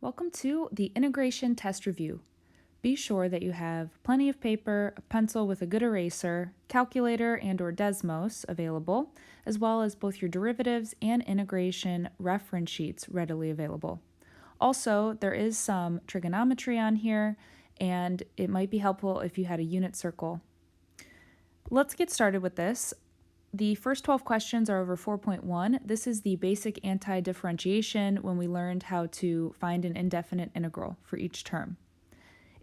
Welcome to the integration test review. Be sure that you have plenty of paper, a pencil with a good eraser, calculator and/or Desmos available, as well as both your derivatives and integration reference sheets readily available. Also, there is some trigonometry on here, and it might be helpful if you had a unit circle. Let's get started with this. The first 12 questions are over 4.1. This is the basic anti-differentiation when we learned how to find an indefinite integral for each term.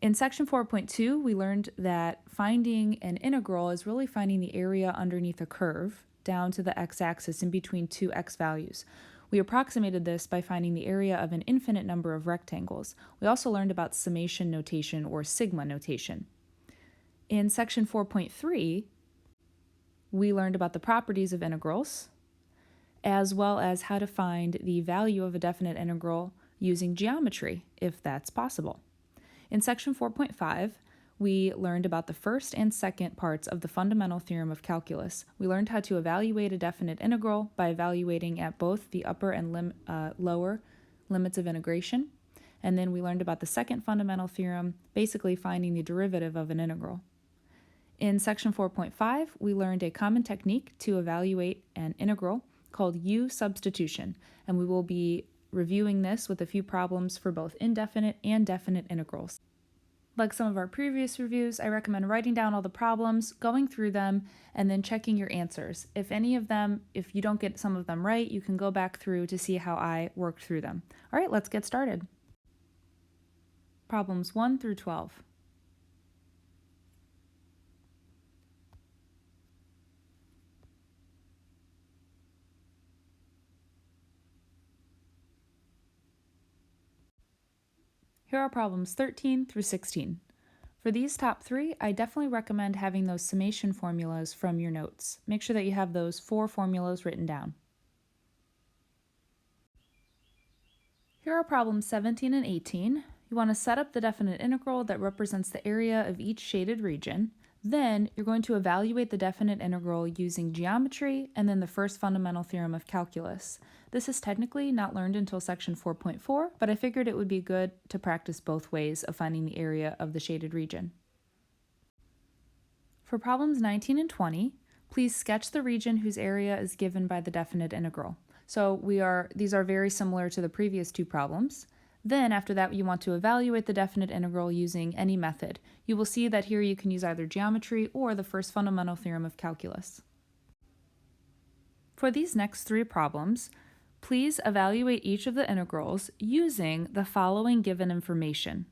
In section 4.2, we learned that finding an integral is really finding the area underneath a curve down to the x-axis in between two x values. We approximated this by finding the area of an infinite number of rectangles. We also learned about summation notation or sigma notation. In section 4.3, we learned about the properties of integrals, as well as how to find the value of a definite integral using geometry, if that's possible. In section 4.5, we learned about the first and second parts of the fundamental theorem of calculus. We learned how to evaluate a definite integral by evaluating at both the upper and lower limits of integration. And then we learned about the second fundamental theorem, basically finding the derivative of an integral. In section 4.5, we learned a common technique to evaluate an integral called U substitution, and we will be reviewing this with a few problems for both indefinite and definite integrals. Like some of our previous reviews, I recommend writing down all the problems, going through them, and then checking your answers. If you don't get some of them right, you can go back through to see how I worked through them. All right, let's get started. Problems 1 through 12. Here are problems 13 through 16. For these top three, I definitely recommend having those summation formulas from your notes. Make sure that you have those 4 formulas written down. Here are problems 17 and 18. You want to set up the definite integral that represents the area of each shaded region. Then you're going to evaluate the definite integral using geometry and then the first fundamental theorem of calculus. This is technically not learned until section 4.4, but I figured it would be good to practice both ways of finding the area of the shaded region. For problems 19 and 20, please sketch the region whose area is given by the definite integral. So these are very similar to the previous two problems. Then after that, you want to evaluate the definite integral using any method. You will see that here you can use either geometry or the first fundamental theorem of calculus. For these next 3 problems, please evaluate each of the integrals using the following given information.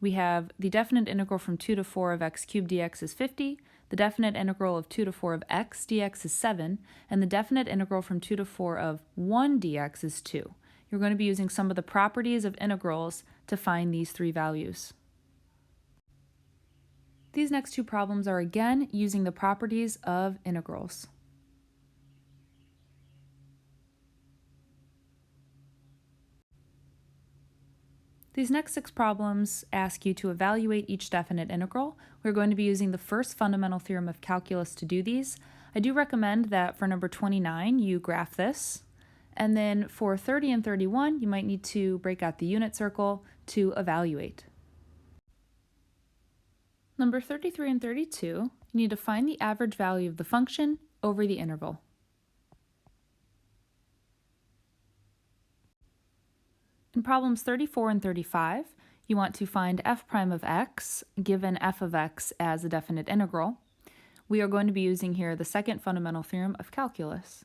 We have the definite integral from 2 to 4 of x cubed dx is 50, the definite integral of 2 to 4 of x dx is 7, and the definite integral from 2 to 4 of 1 dx is 2. You're going to be using some of the properties of integrals to find these 3 values. These next 2 problems are again using the properties of integrals. These next 6 problems ask you to evaluate each definite integral. We're going to be using the first fundamental theorem of calculus to do these. I do recommend that for number 29 you graph this. And then for 30 and 31, you might need to break out the unit circle to evaluate. Number 33 and 32, you need to find the average value of the function over the interval. In problems 34 and 35, you want to find f prime of x, given f of x as a definite integral. We are going to be using here the second fundamental theorem of calculus.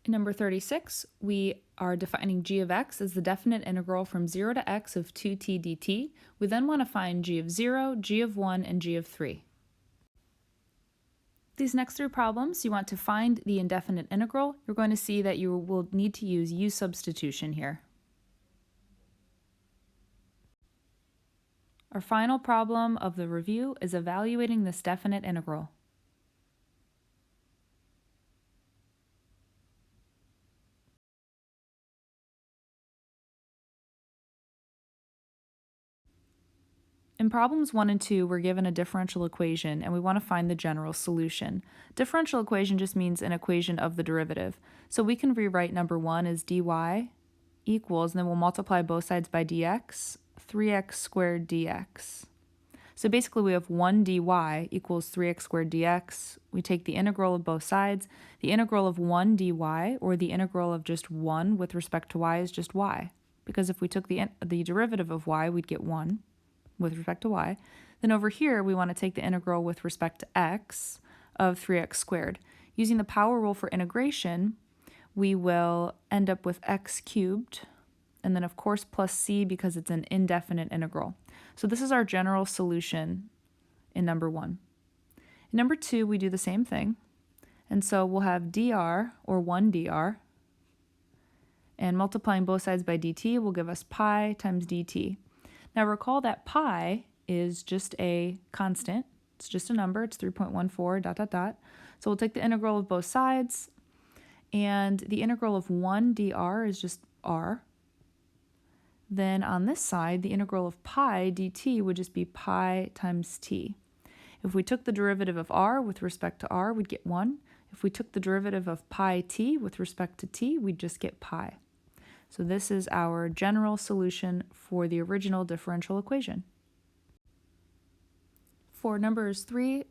In number 36, we are defining g of x as the definite integral from 0 to x of 2t dt. We then want to find g of 0, g of 1, and g of 3. These next 3 problems, you want to find the indefinite integral. You're going to see that you will need to use U substitution here. Our final problem of the review is evaluating this definite integral. In problems 1 and 2, we're given a differential equation and we want to find the general solution. Differential equation just means an equation of the derivative. So we can rewrite number 1 as dy equals, and then we'll multiply both sides by dx, 3x squared dx. So basically we have 1 dy equals 3x squared dx. We take the integral of both sides. The integral of 1 dy, or the integral of just 1 with respect to y, is just y. Because if we took the derivative of y, we'd get 1 with respect to y. Then over here, we want to take the integral with respect to x of 3x squared. Using the power rule for integration, we will end up with x cubed, and then of course plus c because it's an indefinite integral. So this is our general solution in number 1. In number 2, we do the same thing. And so we'll have dr, or 1 dr, and multiplying both sides by dt will give us pi times dt. Now recall that pi is just a constant. It's just a number. It's 3.14 dot dot dot. So we'll take the integral of both sides, and the integral of 1 dr is just r. Then on this side, the integral of pi dt would just be pi times t. If we took the derivative of r with respect to r, we'd get 1. If we took the derivative of pi t with respect to t, we'd just get pi. So this is our general solution for the original differential equation. For numbers 3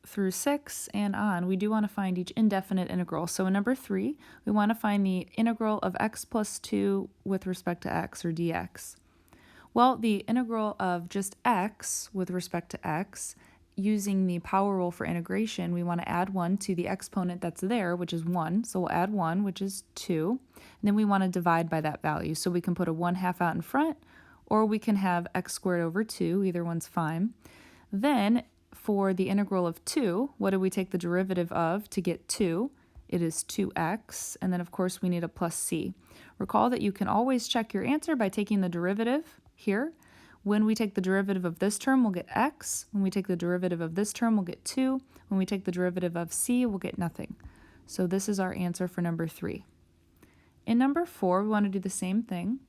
through 6 and on, we do want to find each indefinite integral. So in number 3, we want to find the integral of x plus 2 with respect to x, or dx. Well, the integral of just x with respect to x, using the power rule for integration, we want to add 1 to the exponent that's there, which is 1. So we'll add 1, which is 2. And then we want to divide by that value. So we can put a 1/2 out in front, or we can have x squared over 2. Either one's fine. Then for the integral of 2, what do we take the derivative of to get 2? It is 2x, and then of course we need a plus c. Recall that you can always check your answer by taking the derivative here. When we take the derivative of this term, we'll get x. When we take the derivative of this term, we'll get 2. When we take the derivative of c, we'll get nothing. So this is our answer for number 3. In number 4, we want to do the same thing.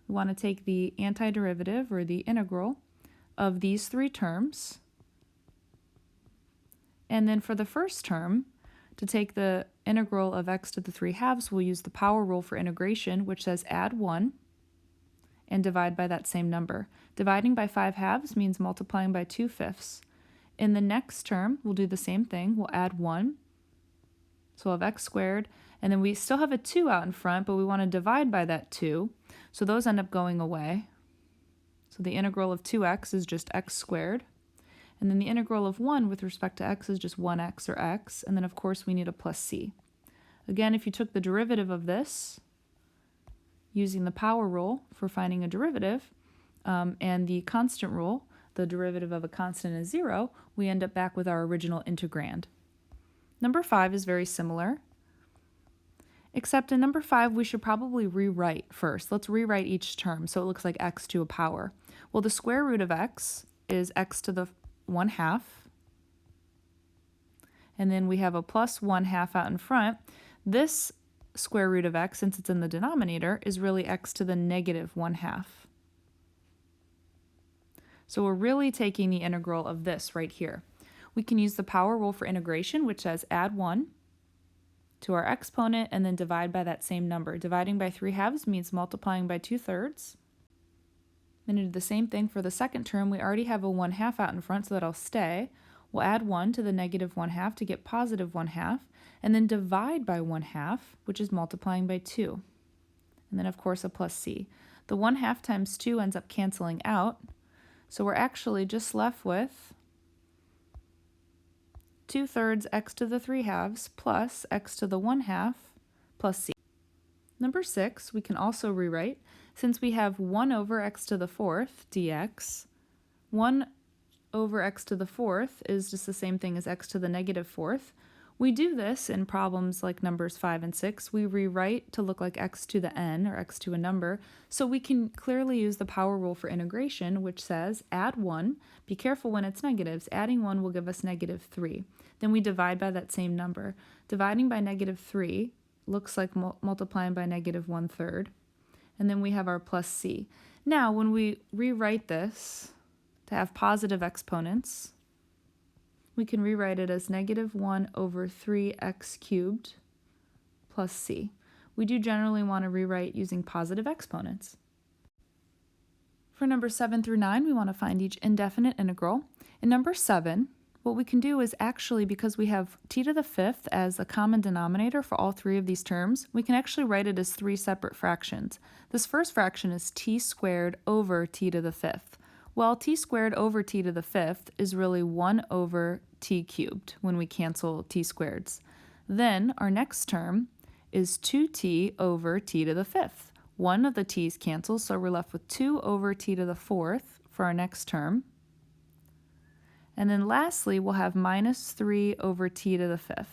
We want to take the antiderivative, or the integral, of these 3 terms. And then for the first term, to take the integral of x to the 3/2, we'll use the power rule for integration, which says add 1 and divide by that same number. Dividing by 5/2 means multiplying by 2/5. In the next term, we'll do the same thing. We'll add 1. So we'll have x squared, and then we still have a 2 out in front, but we want to divide by that 2. So those end up going away. So the integral of 2x is just x squared. And then the integral of 1 with respect to x is just 1x, or x. And then, of course, we need a plus c. Again, if you took the derivative of this, using the power rule for finding a derivative, and the constant rule, the derivative of a constant is 0, we end up back with our original integrand. Number 5 is very similar, except in number 5, we should probably rewrite first. Let's rewrite each term so it looks like x to a power. Well, the square root of x is x to the 1/2. And then we have a plus 1/2 out in front. This square root of x, since it's in the denominator, is really x to the negative 1/2. So we're really taking the integral of this right here. We can use the power rule for integration, which says add 1 to our exponent and then divide by that same number. Dividing by 3/2 means multiplying by 2/3. Then do the same thing for the second term. We already have a 1/2 out in front, so that'll stay. We'll add 1 to the negative 1/2 to get positive 1/2, and then divide by 1/2, which is multiplying by 2. And then, of course, a plus c. The 1/2 times 2 ends up canceling out, so we're actually just left with 2/3 x to the 3/2 plus x to the 1/2 plus c. Number 6, we can also rewrite. Since we have 1 over x to the 4th dx, 1 over x to the 4th is just the same thing as x to the negative 4th. We do this in problems like numbers 5 and 6. We rewrite to look like x to the n, or x to a number, so we can clearly use the power rule for integration, which says add 1. Be careful when it's negatives. Adding 1 will give us negative 3. Then we divide by that same number. Dividing by negative 3 looks like multiplying by negative 1/3. And then we have our plus c. Now, when we rewrite this to have positive exponents, we can rewrite it as negative 1 over 3x cubed plus c. we do generally want to rewrite using positive exponents. For number 7 through 9, we want to find each indefinite integral. In number 7, what we can do is actually, because we have t to the 5th as a common denominator for all three of these terms, we can actually write it as three separate fractions. This first fraction is t squared over t to the 5th. Well, t squared over t to the 5th is really 1 over t cubed when we cancel t squareds. Then our next term is 2t over t to the 5th. One of the t's cancels, so we're left with 2 over t to the 4th for our next term. And then lastly, we'll have minus 3 over t to the 5th.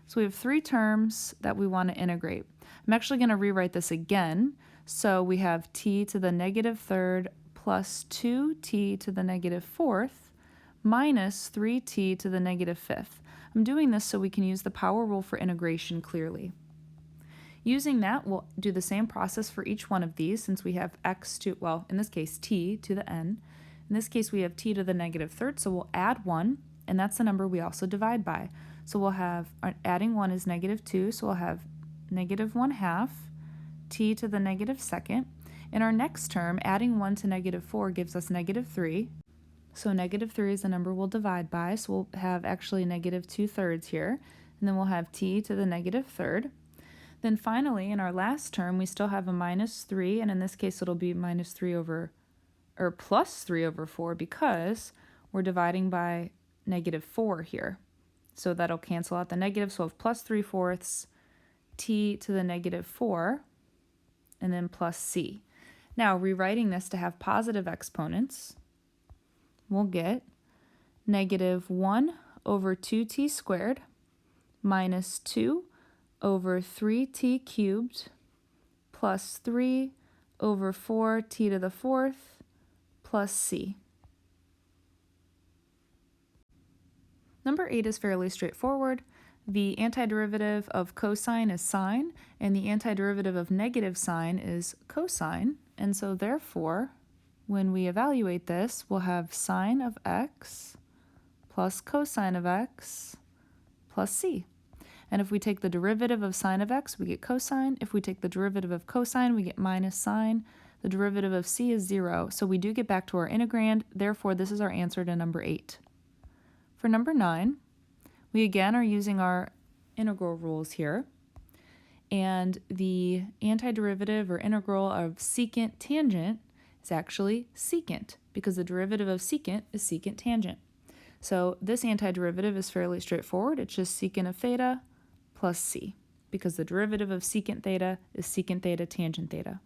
So we have three terms that we want to integrate. I'm actually going to rewrite this again. So we have t to the negative 3rd plus 2t to the negative 4th minus 3t to the negative 5th. I'm doing this so we can use the power rule for integration clearly. Using that, we'll do the same process for each one of these since we have x to, well, in this case, t to the n. In this case, we have t to the negative 3rd, so we'll add 1, and that's the number we also divide by. So we'll have, adding 1 is negative 2, so we'll have negative 1/2 t to the negative 2nd. In our next term, adding 1 to negative 4 gives us negative 3. So negative 3 is the number we'll divide by, so we'll have actually negative 2/3 here, and then we'll have t to the negative 3rd. Then finally, in our last term, we still have a minus 3, and in this case it'll be minus 3 over, or plus 3 over 4 because we're dividing by negative 4 here. So that'll cancel out the negative, so we'll have plus 3/4 t to the negative 4, and then plus c. Now, rewriting this to have positive exponents, we'll get negative 1 over 2t squared minus 2 over 3t cubed plus 3 over 4t to the 4th plus c. Number 8 is fairly straightforward. The antiderivative of cosine is sine, and the antiderivative of negative sine is cosine. And so therefore, when we evaluate this, we'll have sine of x plus cosine of x plus c. And if we take the derivative of sine of x, we get cosine. If we take the derivative of cosine, we get minus sine. The derivative of c is 0, so we do get back to our integrand. Therefore, this is our answer to number 8. For number 9, we again are using our integral rules here. And the antiderivative or integral of secant tangent is actually secant, because the derivative of secant is secant tangent. So this antiderivative is fairly straightforward. It's just secant of theta plus c, because the derivative of secant theta is secant theta tangent theta,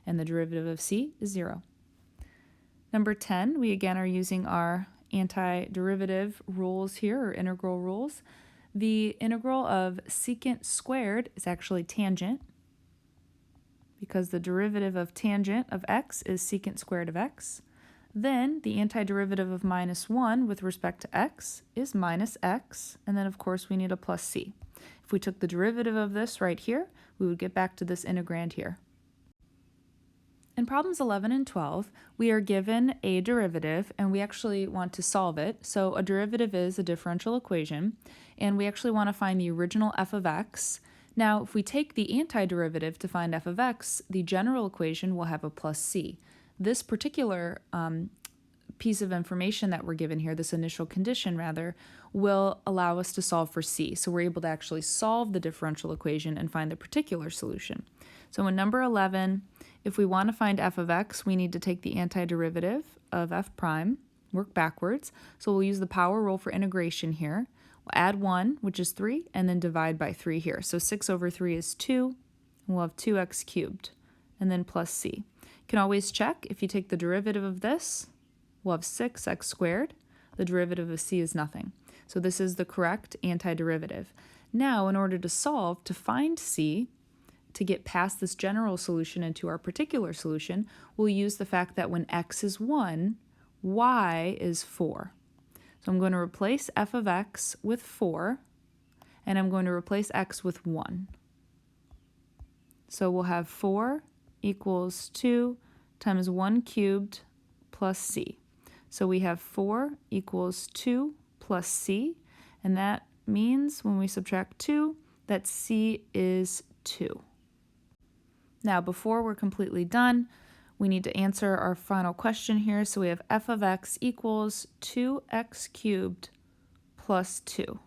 and the derivative of c is 0. Number 10, we again are using our antiderivative rules here, or integral rules. The integral of secant squared is actually tangent, because the derivative of tangent of x is secant squared of x. Then the antiderivative of minus 1 with respect to x is minus x, and then of course we need a plus c. If we took the derivative of this right here, we would get back to this integrand here. In problems 11 and 12, we are given a derivative and we actually want to solve it. So a derivative is a differential equation, and we actually want to find the original f of x. Now, if we take the antiderivative to find f of x, the general equation will have a plus c. This particular piece of information that we're given here, this initial condition rather, will allow us to solve for c. So we're able to actually solve the differential equation and find the particular solution. So in number 11, if we want to find f of x, we need to take the antiderivative of f prime, work backwards. So we'll use the power rule for integration here. We'll add 1, which is 3, and then divide by 3 here. So 6 over 3 is 2, and we'll have 2x cubed, and then plus c. You can always check, if you take the derivative of this, we'll have 6x squared. The derivative of c is nothing. So this is the correct antiderivative. Now, in order to solve, to find c, to get past this general solution into our particular solution, we'll use the fact that when x is 1, y is 4. So I'm going to replace f of x with 4, and I'm going to replace x with 1. So we'll have 4 equals 2 times 1 cubed plus c. So we have 4 equals 2 plus c, and that means when we subtract 2, that c is 2. Now, before we're completely done, we need to answer our final question here. So we have f of x equals 2x cubed plus 2.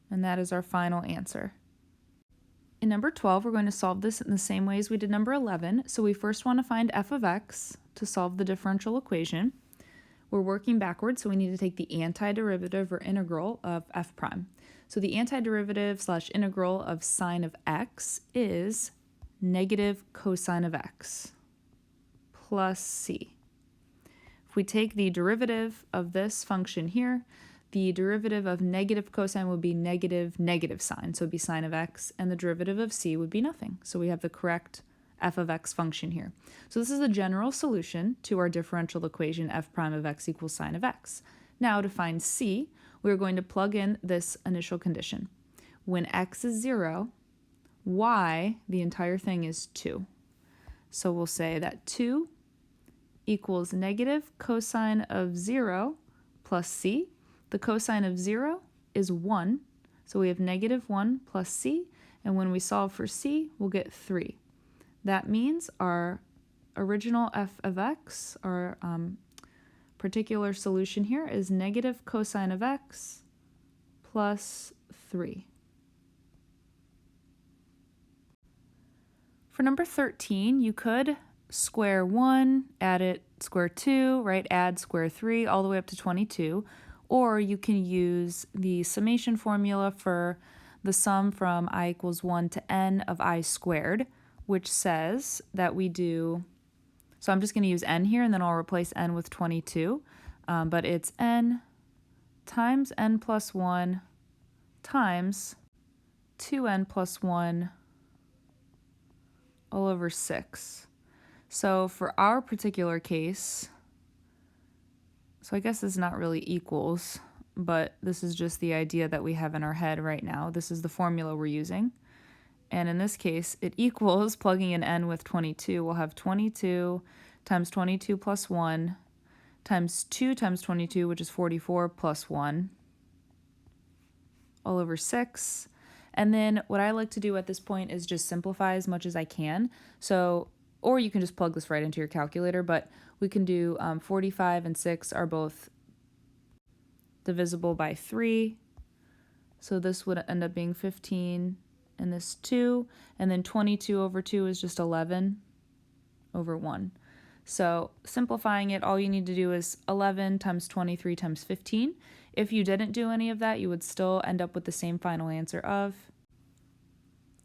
And that is our final answer. In number 12, we're going to solve this in the same way as we did number 11. So we first want to find f of x to solve the differential equation. We're working backwards, so we need to take the antiderivative or integral of f prime. So the antiderivative / integral of sine of x is negative cosine of x plus c. If we take the derivative of this function here, the derivative of negative cosine would be negative sine, so it would be sine of x, and the derivative of c would be nothing. So we have the correct f of x function here. So this is a general solution to our differential equation f prime of x equals sine of x. Now to find c, we're going to plug in this initial condition. When x is 0, y, the entire thing, is 2. So we'll say that 2 equals negative cosine of 0 plus c. The cosine of 0 is 1, so we have negative 1 plus c, and when we solve for c, we'll get 3. That means our original f of x, our particular solution here, is negative cosine of x plus 3. For number 13, you could square 1, add it, square 2, right? Add square 3, all the way up to 22. Or you can use the summation formula for the sum from I equals 1 to n of I squared, which says that we do, so I'm just going to use n here, and then I'll replace n with 22. But it's n times n plus 1 times 2n plus 1 all over 6. So for our particular case, so I guess this is not really equals, but this is just the idea that we have in our head right now. This is the formula we're using. And in this case, it equals, plugging in n with 22, we'll have 22 times 22 plus 1 times 2 times 22, which is 44, plus 1, all over 6. And then what I like to do at this point is just simplify as much as I can. So, or you can just plug this right into your calculator, but we can do 45 and 6 are both divisible by 3. So this would end up being 15, and this 2. And then 22 over 2 is just 11 over 1. So simplifying it, all you need to do is 11 times 23 times 15. If you didn't do any of that, you would still end up with the same final answer of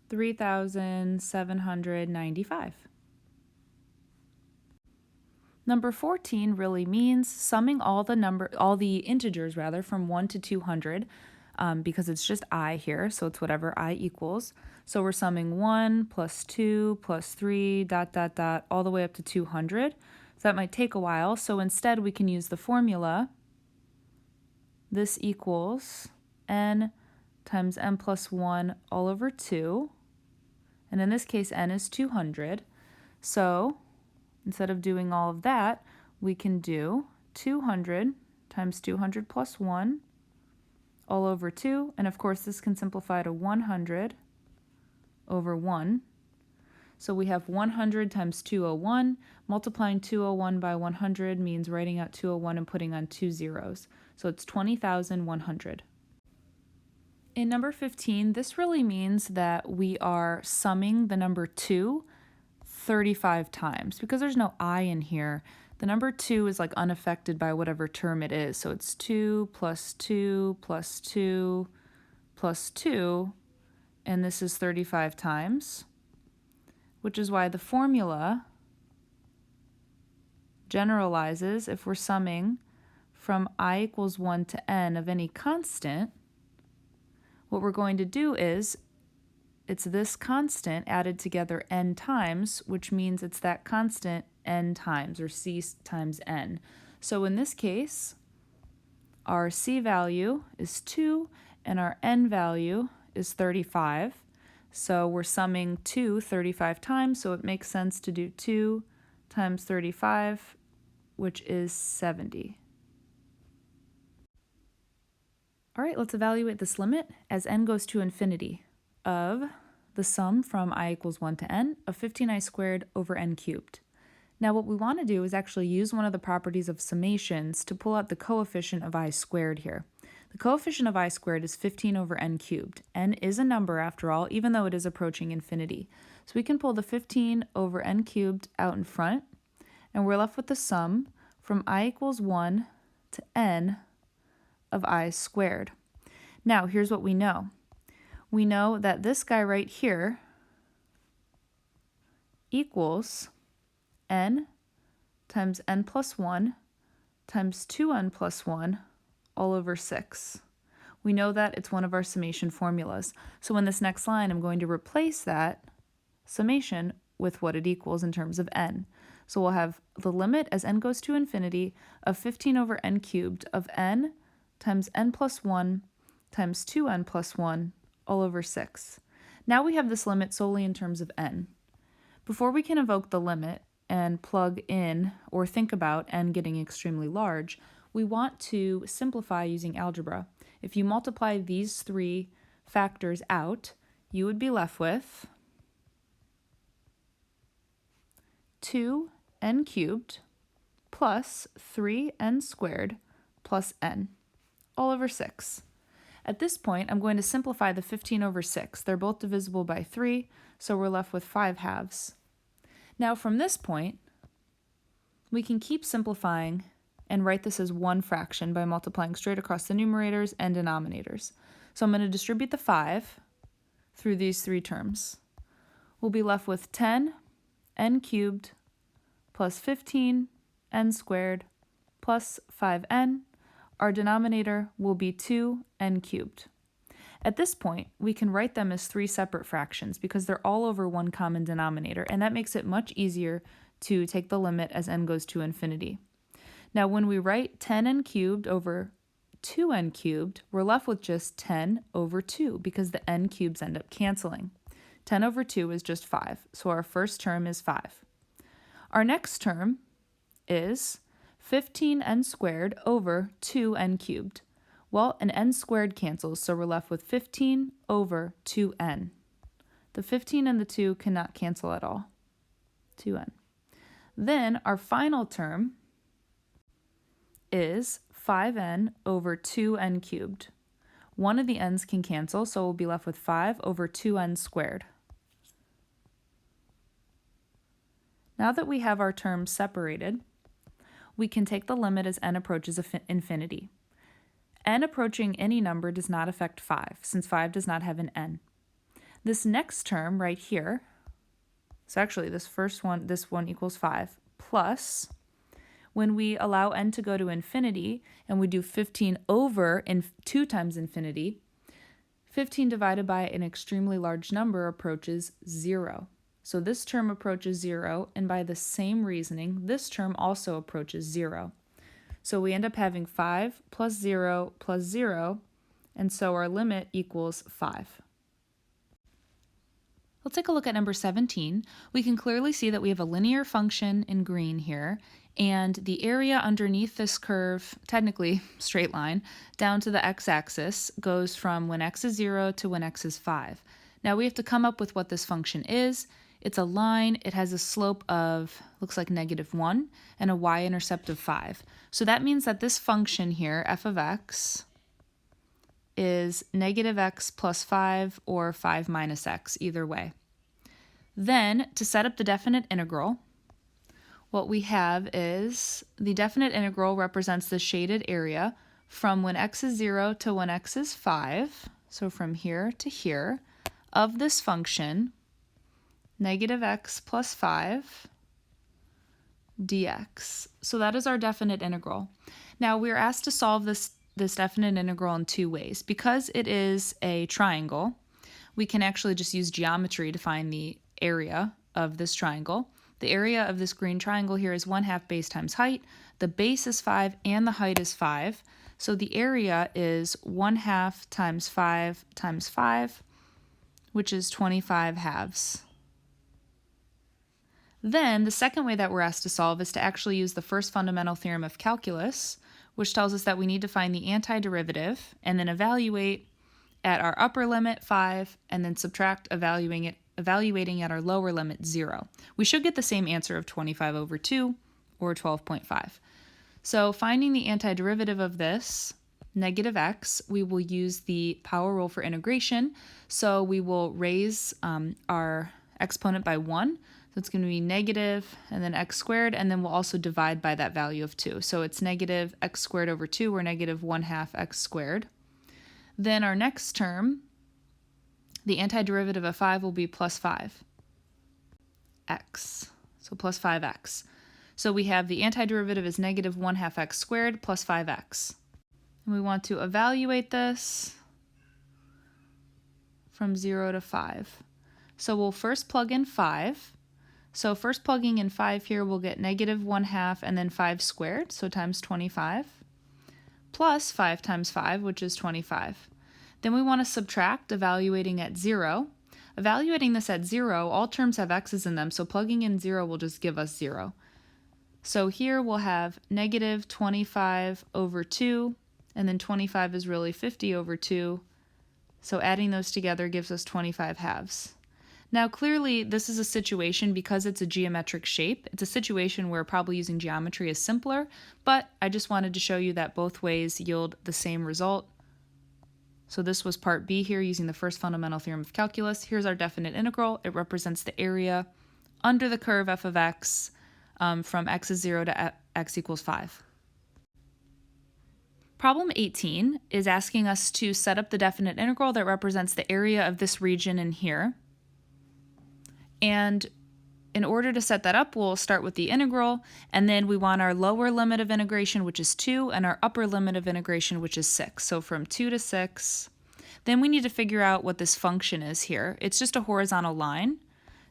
3,795. Number 14 really means summing all the integers from 1 to 200, because it's just I here, so it's whatever I equals. So we're summing 1 plus 2 plus 3 ... all the way up to 200. So that might take a while. So instead we can use the formula. This equals n times n plus 1 all over 2. And in this case, n is 200. So instead of doing all of that, we can do 200 times 200 plus 1 all over 2. And of course, this can simplify to 100 over 1. So we have 100 times 201. Multiplying 201 by 100 means writing out 201 and putting on 2 zeros. So it's 20,100. In number 15, this really means that we are summing the number 2 35 times. Because there's no I in here, the number 2 is like unaffected by whatever term it is. So it's 2 plus 2 plus 2 plus 2, and this is 35 times, which is why the formula generalizes if we're summing from I equals 1 to n of any constant. What we're going to do is, it's this constant added together n times, which means it's that constant n times, or c times n. So in this case, our c value is 2 and our n value is 35. So we're summing 2 35 times, so it makes sense to do 2 times 35, which is 70. All right, let's evaluate this limit as n goes to infinity of the sum from I equals 1 to n of 15i squared over n cubed. Now what we want to do is actually use one of the properties of summations to pull out the coefficient of I squared here. The coefficient of I squared is 15 over n cubed. N is a number after all, even though it is approaching infinity. So we can pull the 15 over n cubed out in front, and we're left with the sum from I equals 1 to n of I squared. Now here's what we know. We know that this guy right here equals n times n plus 1 times 2n plus 1 all over 6. We know that it's one of our summation formulas. So in this next line, I'm going to replace that summation with what it equals in terms of n. So we'll have the limit as n goes to infinity of 15 over n cubed of n times n plus 1 times 2n plus 1 all over 6. Now we have this limit solely in terms of n. Before we can invoke the limit and plug in or think about n getting extremely large, we want to simplify using algebra. If you multiply these three factors out, you would be left with 2n cubed plus 3n squared plus n all over 6. At this point, I'm going to simplify the 15 over 6. They're both divisible by 3, so we're left with 5 halves. Now from this point, we can keep simplifying and write this as one fraction by multiplying straight across the numerators and denominators. So I'm going to distribute the 5 through these three terms. We'll be left with 10 n cubed plus 15 n squared plus 5n. Our denominator will be 2n cubed. At this point, we can write them as three separate fractions because they're all over one common denominator, and that makes it much easier to take the limit as n goes to infinity. Now, when we write 10n cubed over 2n cubed, we're left with just 10 over 2 because the n cubes end up canceling. 10 over 2 is just 5, so our first term is 5. Our next term is 15n squared over 2n cubed. Well, an n squared cancels, so we're left with 15 over 2n. The 15 and the 2 cannot cancel at all. 2n. Then our final term is 5n over 2n cubed. One of the n's can cancel, so we'll be left with 5 over 2n squared. Now that we have our terms separated, we can take the limit as n approaches infinity. N approaching any number does not affect 5, since 5 does not have an n. This next term right here, so actually this one equals 5, plus, when we allow n to go to infinity, and we do 15 over 2 times infinity, 15 divided by an extremely large number approaches 0. So this term approaches 0, and by the same reasoning, this term also approaches 0. So we end up having 5 plus 0 plus 0, and so our limit equals 5. Let's take a look at number 17. We can clearly see that we have a linear function in green here, and the area underneath this curve, technically straight line, down to the x-axis goes from when x is 0 to when x is 5. Now we have to come up with what this function is. It's a line, it has a slope of, looks like -1, and a y-intercept of 5. So that means that this function here, f of x, is -x plus 5 or 5 minus x, either way. Then, to set up the definite integral, what we have is the definite integral represents the shaded area from when x is 0 to when x is 5, so from here to here, of this function, -x plus 5 dx. So that is our definite integral. Now we're asked to solve this definite integral in two ways. Because it is a triangle, we can actually just use geometry to find the area of this triangle. The area of this green triangle here is 1/2 base times height. The base is 5 and the height is 5. So the area is 1/2 times 5 times 5, which is 25 halves. Then the second way that we're asked to solve is to actually use the first fundamental theorem of calculus, which tells us that we need to find the antiderivative and then evaluate at our upper limit, 5, and then subtract evaluating at our lower limit, 0. We should get the same answer of 25 over 2, or 12.5. So finding the antiderivative of this, negative x, we will use the power rule for integration. So we will raise our exponent by 1. So it's going to be negative and then x squared, and then we'll also divide by that value of 2. So it's negative x squared over 2, or negative 1/2 x squared. Then our next term, the antiderivative of 5 will be plus 5x. So plus 5x. So we have the antiderivative is negative 1/2 x squared plus 5x. And we want to evaluate this from 0 to 5. So we'll first plug in 5. So first plugging in 5 here, we'll get negative 1/2 and then 5 squared, so times 25, plus 5 times 5, which is 25. Then we want to subtract, evaluating at 0. Evaluating this at 0, all terms have x's in them, so plugging in 0 will just give us 0. So here we'll have negative 25 over 2, and then 25 is really 50 over 2. So adding those together gives us 25 halves. Now clearly this is a situation, because it's a geometric shape, it's a situation where probably using geometry is simpler, but I just wanted to show you that both ways yield the same result. So this was part B here, using the first fundamental theorem of calculus. Here's our definite integral. It represents the area under the curve f of x from x is 0 to x equals 5. Problem 18 is asking us to set up the definite integral that represents the area of this region in here. And in order to set that up, we'll start with the integral, and then we want our lower limit of integration, which is 2, and our upper limit of integration, which is 6. So from 2 to 6. Then we need to figure out what this function is here. It's just a horizontal line.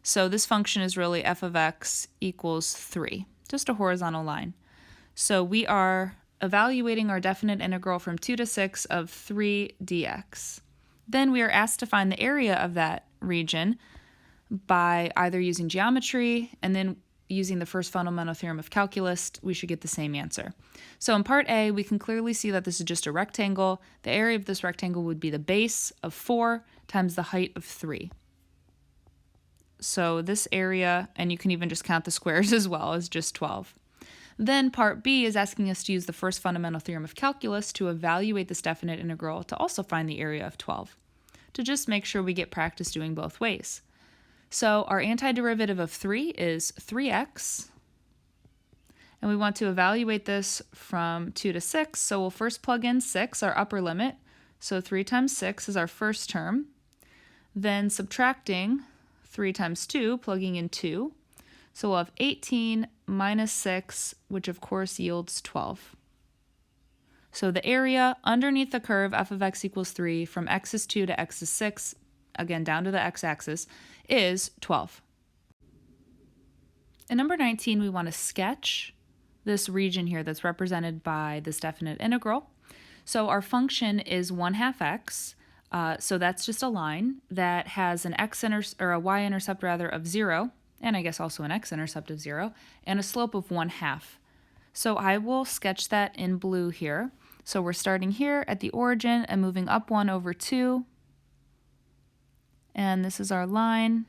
So this function is really f of x equals 3, just a horizontal line. So we are evaluating our definite integral from 2 to 6 of 3 dx. Then we are asked to find the area of that region by either using geometry and then using the first fundamental theorem of calculus. We should get the same answer. So in part A, we can clearly see that this is just a rectangle. The area of this rectangle would be the base of 4 times the height of 3. So this area, and you can even just count the squares as well, is just 12. Then part B is asking us to use the first fundamental theorem of calculus to evaluate this definite integral to also find the area of 12, to just make sure we get practice doing both ways. So our antiderivative of 3 is 3x, and we want to evaluate this from 2 to 6, so we'll first plug in 6, our upper limit, so 3 times 6 is our first term, then subtracting 3 times 2, plugging in 2, so we'll have 18 minus 6, which of course yields 12. So the area underneath the curve f of x equals 3 from x is 2 to x is 6, again down to the x-axis, is 12. In number 19, we want to sketch this region here that's represented by this definite integral. So our function is 1/2 x, so that's just a line that has an a y-intercept rather of 0, and I guess also an x-intercept of 0, and a slope of 1/2. So I will sketch that in blue here. So we're starting here at the origin and moving up 1 over 2. And this is our line.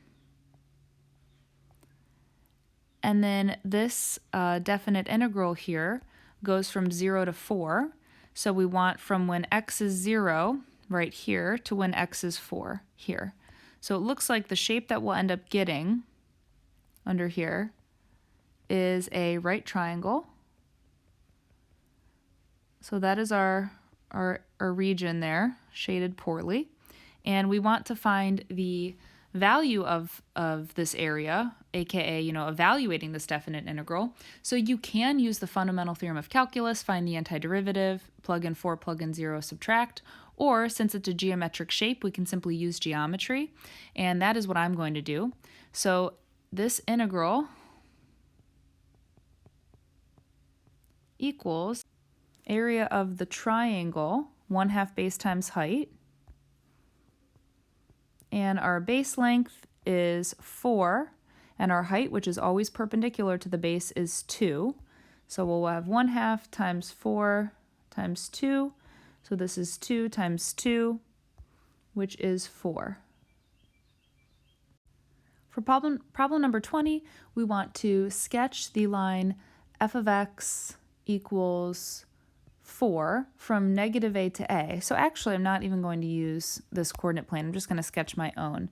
And then this definite integral here goes from 0 to 4. So we want from when x is 0 right here to when x is 4 here. So it looks like the shape that we'll end up getting under here is a right triangle. So that is our region there, shaded poorly. And we want to find the value of this area, aka, evaluating this definite integral. So you can use the fundamental theorem of calculus, find the antiderivative, plug in 4, plug in 0, subtract, or since it's a geometric shape, we can simply use geometry, and that is what I'm going to do. So this integral equals area of the triangle, 1/2 base times height, and our base length is 4, and our height, which is always perpendicular to the base, is 2. So we'll have 1/2 times 4 times 2. So this is 2 times 2, which is 4. For problem number 20, we want to sketch the line f of x equals 4 from negative a to a. So actually, I'm not even going to use this coordinate plane. I'm just going to sketch my own.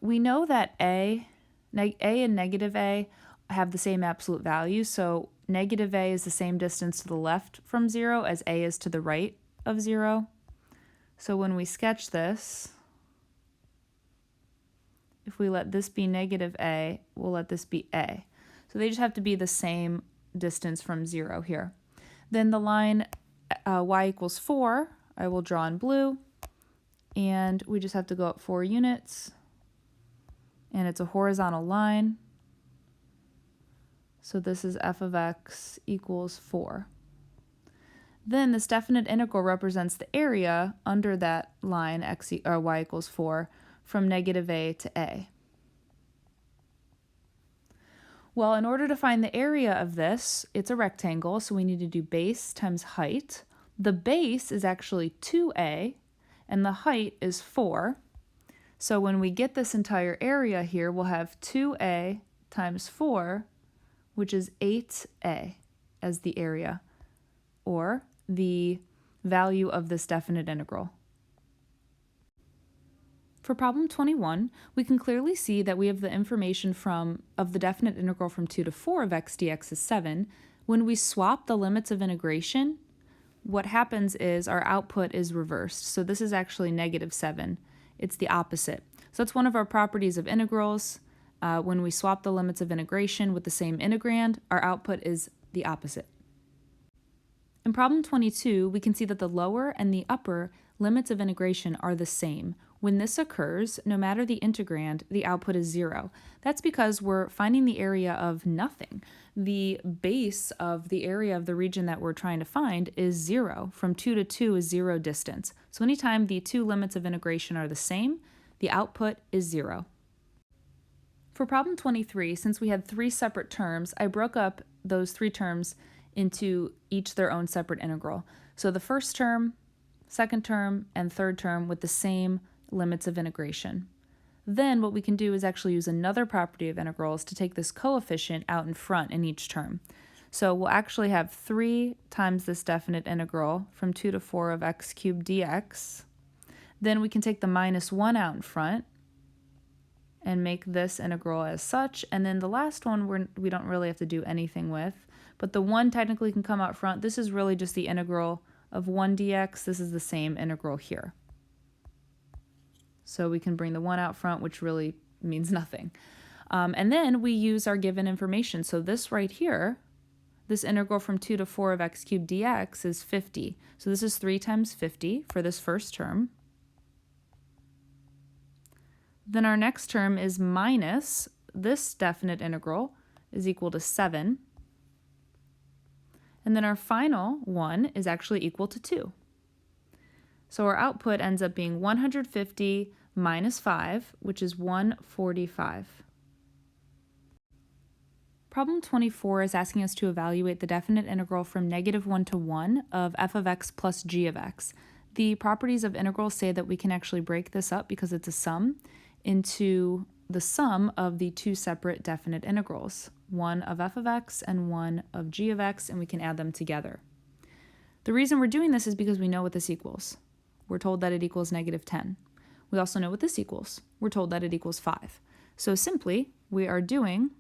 We know that a and negative a have the same absolute value, so negative a is the same distance to the left from 0 as a is to the right of 0. So when we sketch this, if we let this be negative a, we'll let this be a. So they just have to be the same distance from 0 here. Then the line y equals 4, I will draw in blue, and we just have to go up 4 units, and it's a horizontal line. So this is f of x equals 4. Then this definite integral represents the area under that line y equals 4 from negative a to a. Well, in order to find the area of this, it's a rectangle, so we need to do base times height. The base is actually 2a, and the height is 4. So when we get this entire area here, we'll have 2a times 4, which is 8a as the area, or the value of this definite integral. For problem 21, we can clearly see that we have the information of the definite integral from 2 to 4 of x dx is 7. When we swap the limits of integration, what happens is our output is reversed. So this is actually negative 7. It's the opposite. So that's one of our properties of integrals. When we swap the limits of integration with the same integrand, our output is the opposite. In problem 22, we can see that the lower and the upper limits of integration are the same. When this occurs, no matter the integrand, the output is 0. That's because we're finding the area of nothing. The base of the area of the region that we're trying to find is 0. From 2 to 2 is 0 distance. So anytime the two limits of integration are the same, the output is 0. For problem 23, since we had 3 separate terms, I broke up those 3 terms into each their own separate integral. So the first term, second term, and third term with the same limits of integration. Then what we can do is actually use another property of integrals to take this coefficient out in front in each term. So we'll actually have 3 times this definite integral from 2 to 4 of x cubed dx. Then we can take the minus 1 out in front and make this integral as such. And then the last one we don't really have to do anything with, but the 1 technically can come out front. This is really just the integral of 1 dx. This is the same integral here. So we can bring the 1 out front, which really means nothing. And then we use our given information. So this right here, this integral from 2 to 4 of x cubed dx is 50. So this is 3 times 50 for this first term. Then our next term is minus this definite integral is equal to 7. And then our final one is actually equal to 2. So our output ends up being 150 minus 5, which is 145. Problem 24 is asking us to evaluate the definite integral from negative 1 to 1 of f of x plus g of x. The properties of integrals say that we can actually break this up, because it's a sum, into the sum of the 2 separate definite integrals, one of f of x and one of g of x, and we can add them together. The reason we're doing this is because we know what this equals. We're told that it equals negative 10. We also know what this equals. We're told that it equals 5. So simply, we are doing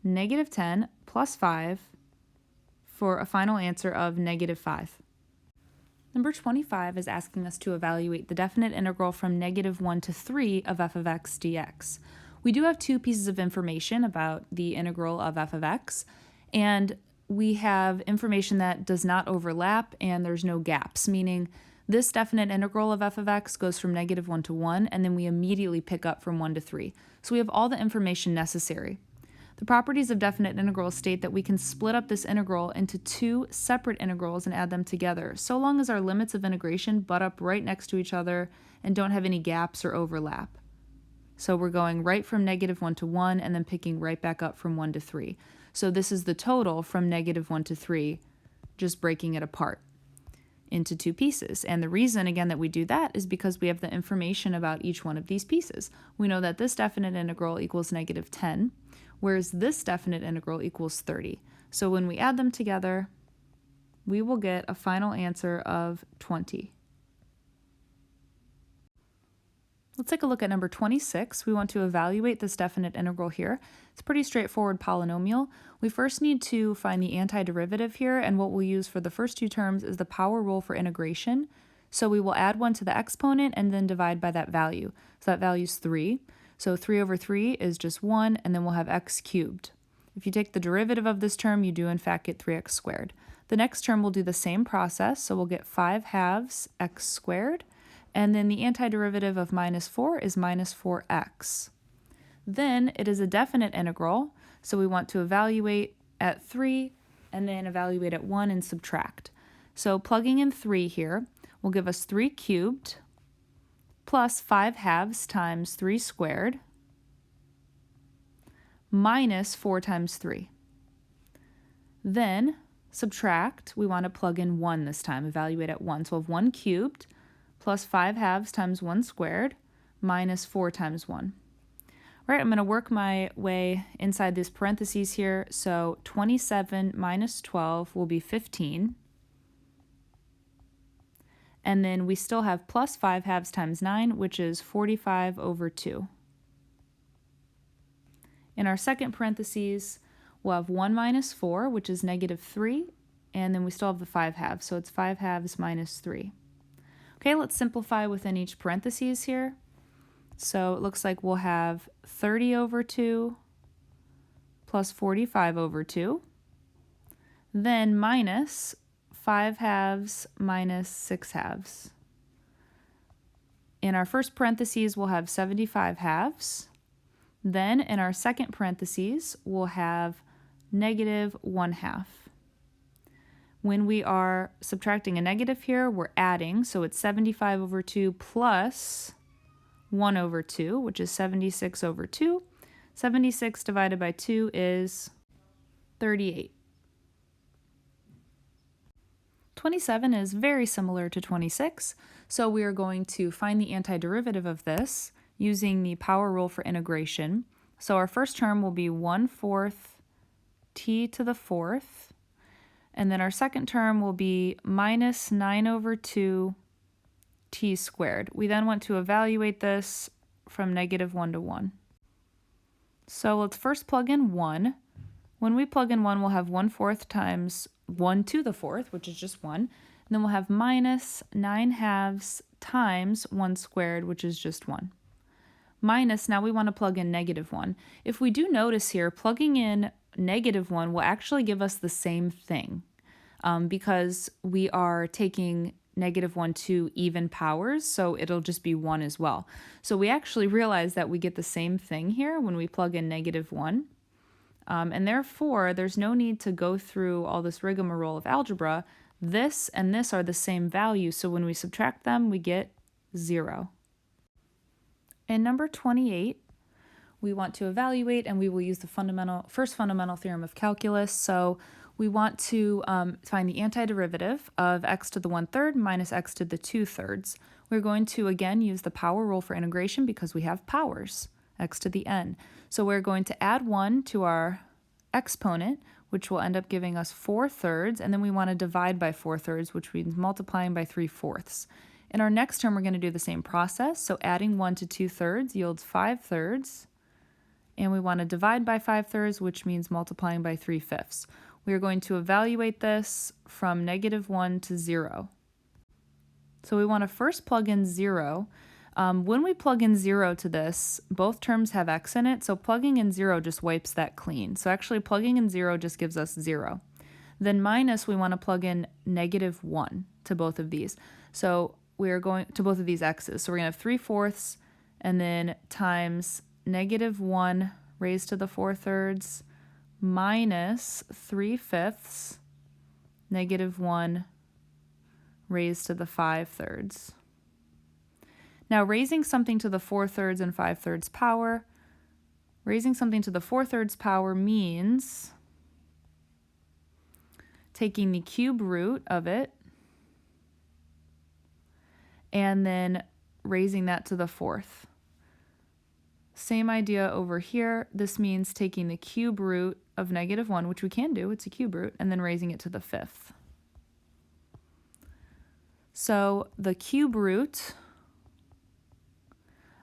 negative 10 plus 5 for a final answer of negative 5. Number 25 is asking us to evaluate the definite integral from negative 1 to 3 of f of x dx. We do have 2 pieces of information about the integral of f of x, and we have information that does not overlap and there's no gaps, meaning this definite integral of f of x goes from negative 1 to 1, and then we immediately pick up from 1 to 3. So we have all the information necessary. The properties of definite integrals state that we can split up this integral into 2 separate integrals and add them together, so long as our limits of integration butt up right next to each other and don't have any gaps or overlap. So we're going right from negative 1 to 1 and then picking right back up from 1 to 3. So this is the total from negative 1 to 3, just breaking it apart. into two pieces. And the reason, again, that we do that is because we have the information about each one of these pieces. We know that this definite integral equals negative 10, whereas this definite integral equals 30. So when we add them together, we will get a final answer of 20. Let's take a look at number 26. We want to evaluate this definite integral here. It's a pretty straightforward polynomial. We first need to find the antiderivative here, and what we'll use for the first two terms is the power rule for integration. So we will add 1 to the exponent and then divide by that value. So that value is 3. So 3 over 3 is just 1, and then we'll have x cubed. If you take the derivative of this term, you do in fact get 3x squared. The next term will do the same process, so we'll get 5 halves x squared. And then the antiderivative of minus 4 is minus 4x. Then it is a definite integral, so we want to evaluate at 3 and then evaluate at 1 and subtract. So plugging in 3 here will give us 3 cubed plus 5 halves times 3 squared minus 4 times 3. Then subtract, we want to plug in 1 this time, evaluate at 1. So we'll have 1 cubed plus 5 halves times 1 squared minus 4 times 1. All right, I'm going to work my way inside these parentheses here. So 27 minus 12 will be 15. And then we still have plus 5 halves times 9, which is 45 over 2. In our second parentheses, we'll have 1 minus 4, which is negative 3. And then we still have the 5 halves, so it's 5 halves minus 3. Okay, let's simplify within each parentheses here. So it looks like we'll have 30 over 2 plus 45 over 2, then minus 5 halves minus 6 halves. In our first parentheses, we'll have 75 halves. Then in our second parentheses, we'll have negative 1 half. When we are subtracting a negative here, we're adding, so it's 75 over 2 plus 1 over 2, which is 76 over 2. 76 divided by 2 is 38. 27 is very similar to 26, so we are going to find the antiderivative of this using the power rule for integration. So our first term will be 1/4 t to the 4th. And then our second term will be minus 9 over 2 t squared. We then want to evaluate this from negative 1 to 1. So let's first plug in 1. When we plug in 1, we'll have 1/4 times 1 to the 4th, which is just 1. And then we'll have minus 9 halves times 1 squared, which is just 1. Minus, now we want to plug in negative 1. If we do notice here, plugging in negative 1 will actually give us the same thing because we are taking negative 1 to even powers, so it'll just be 1 as well. So we actually realize that we get the same thing here when we plug in negative 1. And therefore, there's no need to go through all this rigmarole of algebra. This and this are the same value, so when we subtract them, we get 0. In number 28, we want to evaluate, and we will use the first fundamental theorem of calculus. So we want to find the antiderivative of x to the 1/3 minus x to the 2/3. We're going to, again, use the power rule for integration because we have powers, x to the n. So we're going to add 1 to our exponent, which will end up giving us 4/3, and then we want to divide by 4/3, which means multiplying by 3/4. In our next term, we're going to do the same process. So adding 1 to 2/3 yields 5/3. And we want to divide by 5/3, which means multiplying by 3/5. We are going to evaluate this from negative 1 to 0. So we want to first plug in 0. When we plug in 0 to this, both terms have x in it, so plugging in 0 just wipes that clean. So actually plugging in 0 just gives us 0. Then minus, we want to plug in negative 1 to both of these. So we are going to both of these x's. So we're going to have 3/4 and then times negative 1 raised to the 4/3 minus 3/5 negative 1 raised to the 5/3. Now raising something to the 4/3 and 5/3 power, raising something to the 4/3 power means taking the cube root of it and then raising that to the fourth. Same idea over here. This means taking the cube root of -1, which we can do, it's a cube root, and then raising it to the fifth. So the cube root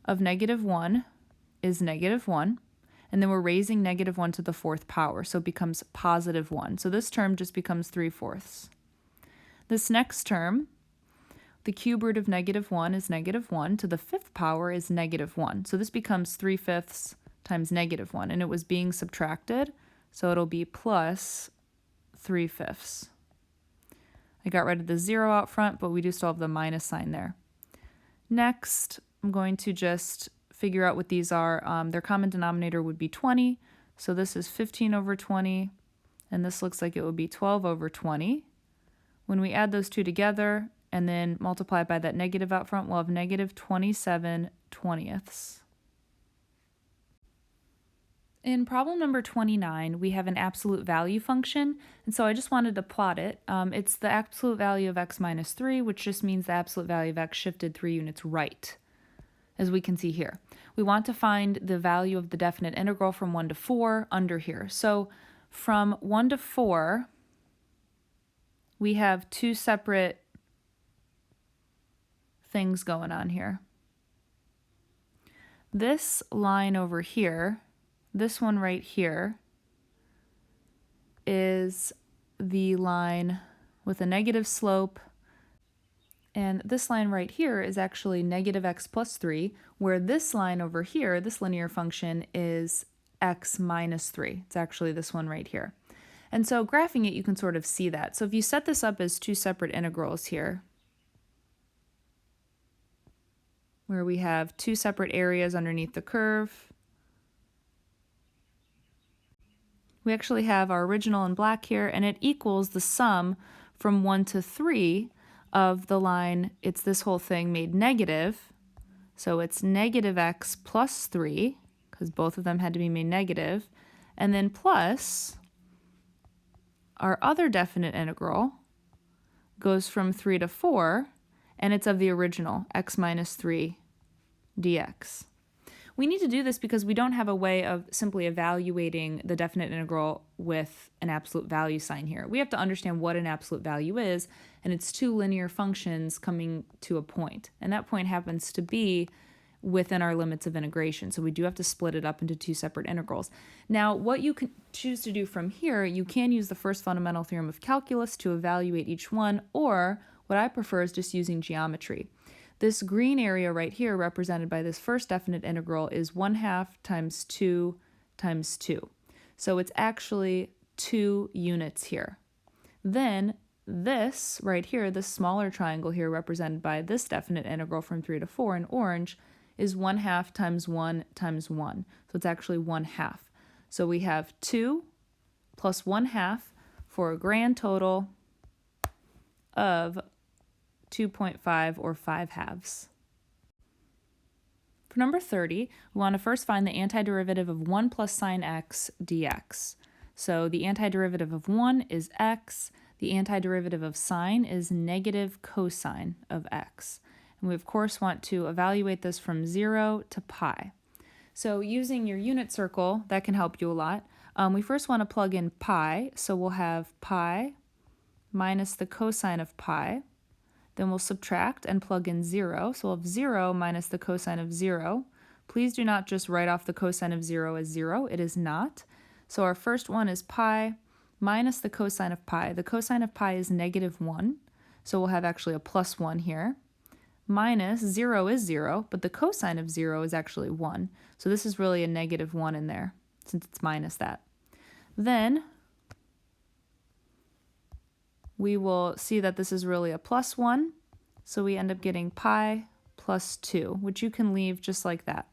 of -1 is -1, and then we're raising -1 to the fourth power, so it becomes +1. So this term just becomes 3/4. This next term, the cube root of -1 is -1 to the fifth power is -1. So this becomes 3/5 times -1, and it was being subtracted, so it'll be plus 3/5. I got rid of the 0 out front, but we do still have the minus sign there. Next, I'm going to just figure out what these are. Their common denominator would be 20, so this is 15 over 20, and this looks like it would be 12 over 20. When we add those two together and then multiply by that negative out front, we'll have -27/20. In problem number 29, we have an absolute value function, and so I just wanted to plot it. It's the absolute value of x minus 3, which just means the absolute value of x shifted 3 units right, as we can see here. We want to find the value of the definite integral from 1 to 4 under here. So from 1 to 4, we have two separate things going on here. This line over here, this one right here, is the line with a negative slope, and this line right here is actually -x plus 3, where this line over here, this linear function, is x minus 3. It's actually this one right here. And so graphing it, you can sort of see that. So if you set this up as two separate integrals here, where we have two separate areas underneath the curve, we actually have our original in black here, and it equals the sum from 1 to 3 of the line. It's this whole thing made negative, so it's -x plus 3, because both of them had to be made negative, and then plus our other definite integral goes from 3 to 4, and it's of the original, x minus 3 dx. We need to do this because we don't have a way of simply evaluating the definite integral with an absolute value sign here. We have to understand what an absolute value is, and it's two linear functions coming to a point. And that point happens to be within our limits of integration. So we do have to split it up into two separate integrals. Now, what you can choose to do from here, you can use the first fundamental theorem of calculus to evaluate each one, or what I prefer is just using geometry. This green area right here, represented by this first definite integral, is 1/2 times 2 times 2. So it's actually 2 units here. Then this right here, this smaller triangle here, represented by this definite integral from 3 to 4 in orange, is 1/2 times 1 times 1. So it's actually 1/2. So we have 2 plus 1/2 for a grand total of 2.5 or 5/2. For number 30, we want to first find the antiderivative of 1 plus sine x dx. So the antiderivative of 1 is x. The antiderivative of sine is negative cosine of x. And we, of course, want to evaluate this from 0 to pi. So using your unit circle, that can help you a lot. We first want to plug in pi. So we'll have pi minus the cosine of pi. Then we'll subtract and plug in 0. So we'll have 0 minus the cosine of 0. Please do not just write off the cosine of 0 as 0. It is not. So our first one is pi minus the cosine of pi. The cosine of pi is -1. So we'll have actually a plus 1 here. Minus 0 is 0, but the cosine of 0 is actually 1. So this is really a -1 in there, since it's minus that. Then we will see that this is really a plus 1, so we end up getting pi plus 2, which you can leave just like that.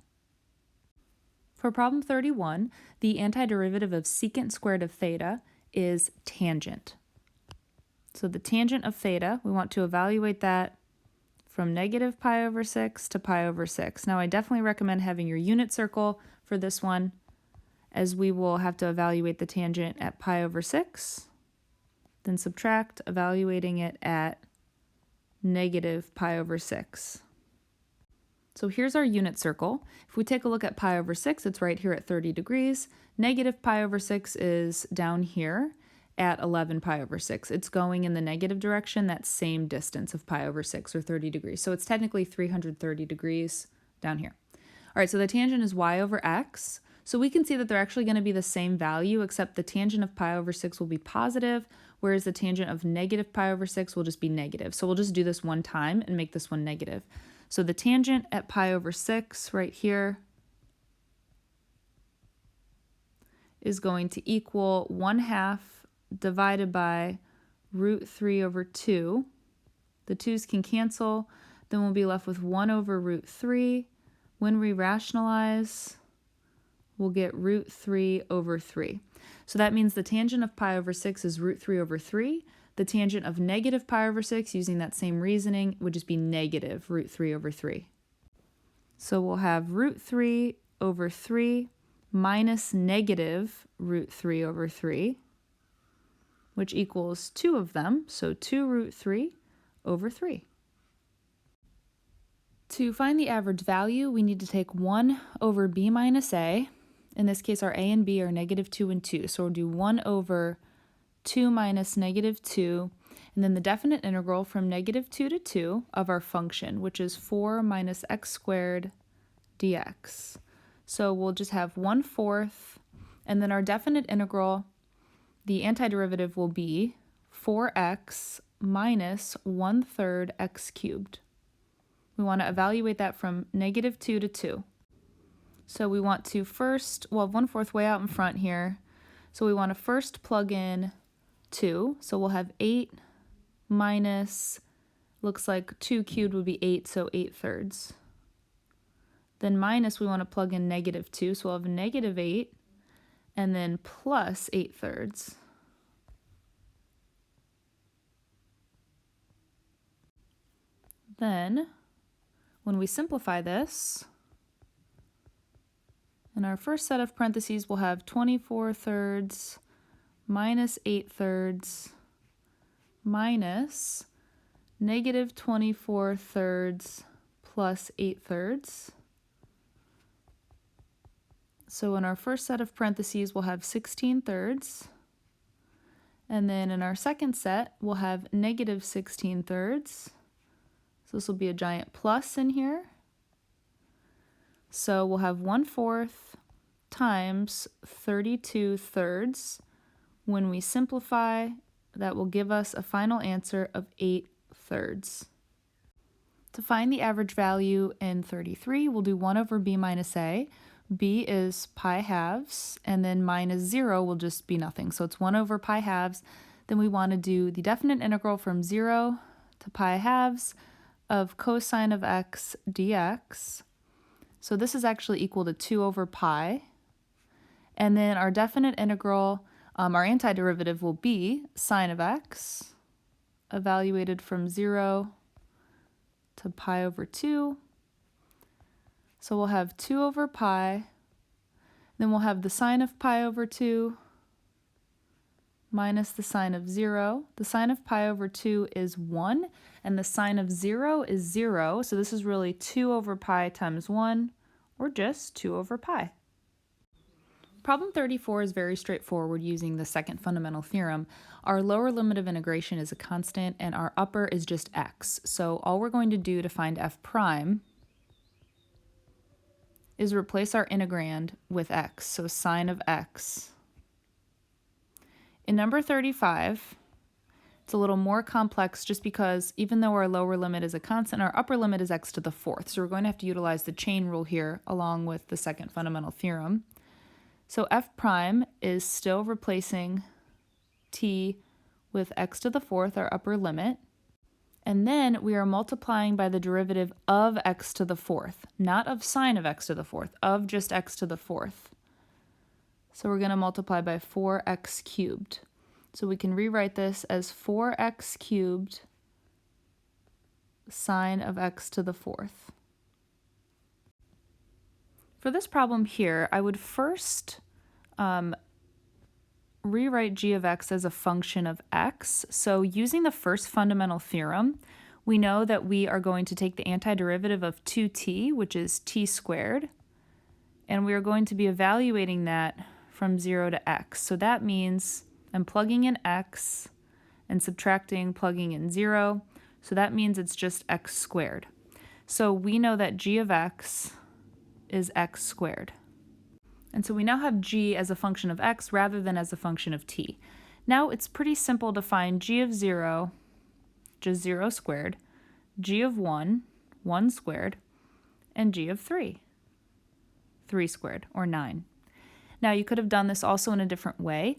For problem 31, the antiderivative of secant squared of theta is tangent. So the tangent of theta, we want to evaluate that from -pi/6 to pi/6. Now I definitely recommend having your unit circle for this one, as we will have to evaluate the tangent at pi/6. Then subtract, evaluating it at negative pi over 6. So here's our unit circle. If we take a look at pi over 6, it's right here at 30 degrees. Negative pi over 6 is down here at 11 pi over 6. It's going in the negative direction, that same distance of pi over 6, or 30 degrees. So it's technically 330 degrees down here. All right, so the tangent is y over x. So we can see that they're actually going to be the same value, except the tangent of pi over 6 will be positive, whereas the tangent of negative pi over 6 will just be negative. So we'll just do this one time and make this one negative. So the tangent at pi over 6 right here is going to equal 1/2 divided by root 3 over 2. The 2's can cancel. Then we'll be left with 1 over root 3. When we rationalize, we'll get root 3 over 3. So that means the tangent of pi over 6 is root 3 over 3. The tangent of negative pi over 6, using that same reasoning, would just be negative root 3 over 3. So we'll have root 3 over 3 minus negative root 3 over 3, which equals 2 of them, so 2 root 3 over 3. To find the average value, we need to take 1 over b minus a. In this case, our a and b are negative 2 and 2, so we'll do 1 over 2 minus negative 2, and then the definite integral from negative 2 to 2 of our function, which is 4 minus x squared dx. So we'll just have 1/4, and then our definite integral, the antiderivative will be 4x minus 1/3 x cubed. We want to evaluate that from negative 2 to 2. So we want to first, well, 1/4 way out in front here, so we want to first plug in 2. So we'll have 8 minus, looks like 2 cubed would be 8, so 8/3. Then minus, we want to plug in negative 2, so we'll have negative 8, and then plus 8/3. Then, when we simplify this, in our first set of parentheses, we'll have 24/3 minus 8/3 minus negative 24/3 plus 8/3. So in our first set of parentheses, we'll have 16/3. And then in our second set, we'll have negative 16/3. So this will be a giant plus in here. So we'll have 1/4 times 32/3. When we simplify, that will give us a final answer of 8/3. To find the average value in 33, we'll do 1 over b minus a. b is pi halves, and then minus 0 will just be nothing. So it's 1 over pi halves. Then we want to do the definite integral from 0 to pi halves of cosine of x dx. So this is actually equal to 2 over pi. And then our definite integral, our antiderivative will be sine of x, evaluated from 0 to pi over 2. So we'll have 2 over pi, then we'll have the sine of pi over 2 minus the sine of 0. The sine of pi over 2 is 1, and the sine of 0 is 0, so this is really 2 over pi times 1, or just 2 over pi. Problem 34 is very straightforward using the second fundamental theorem. Our lower limit of integration is a constant, and our upper is just x. So all we're going to do to find f prime is replace our integrand with x, so sine of x. In number 35, it's a little more complex just because even though our lower limit is a constant, our upper limit is x to the 4th. So we're going to have to utilize the chain rule here along with the second fundamental theorem. So f prime is still replacing t with x to the 4th, our upper limit. And then we are multiplying by the derivative of x to the 4th, not of sine of x to the 4th, of just x to the 4th. So we're going to multiply by 4x cubed. So we can rewrite this as 4x cubed sine of x to the 4th. For this problem here, I would first rewrite g of x as a function of x. So using the first fundamental theorem, we know that we are going to take the antiderivative of 2t, which is t squared, and we are going to be evaluating that from 0 to x. So that means I'm plugging in x and subtracting, plugging in 0. So that means it's just x squared. So we know that g of x is x squared. And so we now have g as a function of x rather than as a function of t. Now it's pretty simple to find g of 0, just 0 squared, g of 1, 1 squared, and g of 3, 3 squared, or 9. Now you could have done this also in a different way.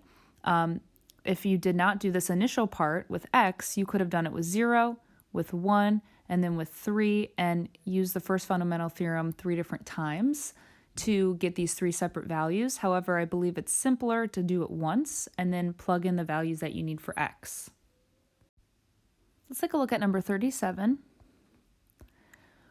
If you did not do this initial part with x, you could have done it with 0, with 1, and then with 3, and use the first fundamental theorem 3 different times to get these 3 separate values. However, I believe it's simpler to do it once and then plug in the values that you need for x. Let's take a look at number 37.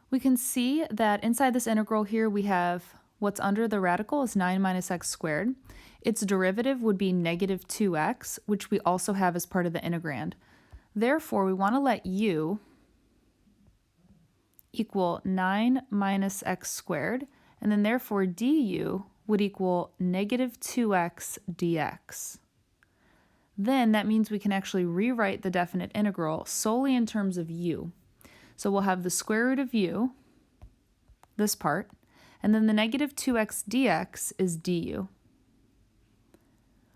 We can see that inside this integral here we have what's under the radical is 9 minus x squared. Its derivative would be negative 2x, which we also have as part of the integrand. Therefore, we want to let u equal 9 minus x squared, and then therefore du would equal negative 2x dx. Then that means we can actually rewrite the definite integral solely in terms of u. So we'll have the square root of u, this part, and then the negative 2x dx is du.